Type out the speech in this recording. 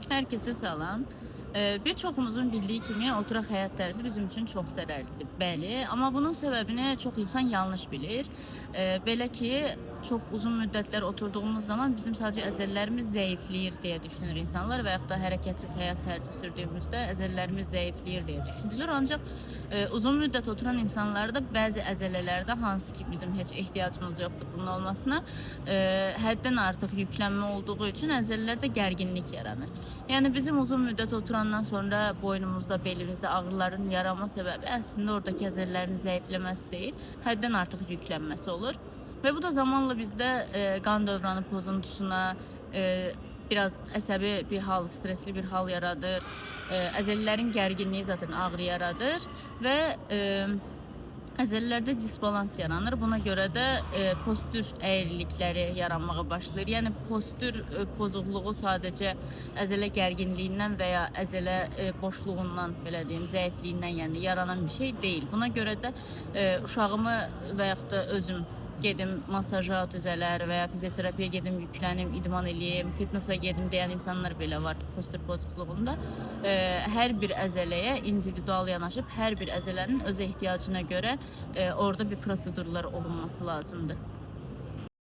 Herkese salam. Bir çoxumuzun bildiyi kimi oturaq həyat tərzi bizim üçün çox zərərlidir. Bəli, amma bunun səbəbini çox insan yanlış bilir. Belə ki, çox uzun müddətlər oturduğumuz zaman bizim sadəcə əzələlərimiz zəifləyir deyə düşünür insanlar və yaxud da hərəkətsiz həyat tərzi sürdüyümüzdə əzələlərimiz zəifləyir deyə düşünülür. Ancaq uzun müddət oturan insanlarda bəzi əzələlərdə hansı ki bizim heç ehtiyacımız yoxdur bunun olmasına, həddən artıq yüklənmə olduğu üçün əzələlərdə gərginlik yaranır. Yəni bizim uzun müddət oturandan sonra boynumuzda, belimizdə ağrıların yaranma səbəbi əslində oradakı əzələlərin zəifləməsi deyil, həddən artıq yüklənməsi olur. Və bu da zamanla bizdə qan dövranı pozuntusuna, biraz əsəbi bir hal, stresli bir hal yaradır. Əzələlərin gərginliyi zaten ağrı yaradır və əzələlərdə disbalans yaranır. Buna görə də postür əyrilikləri yaranmağa başlayır. Yəni postür pozukluğu sadəcə əzələ gərginliyindən və ya əzələ boşluğundan, belə deyim, zəifliyindən yəni yaranan bir şey deyil. Buna görə də uşağımı və yaxud da özüm gedim masaja düzələr və ya fizioterapiya gedim, yüklənim, idman eləyim, fitnessa gedim deyən insanlar belə var postür pozukluğunda. Hər bir əzələyə individual yanaşıb, hər bir əzələnin öz ehtiyacına görə orada bir prosedurlar olunması lazımdır.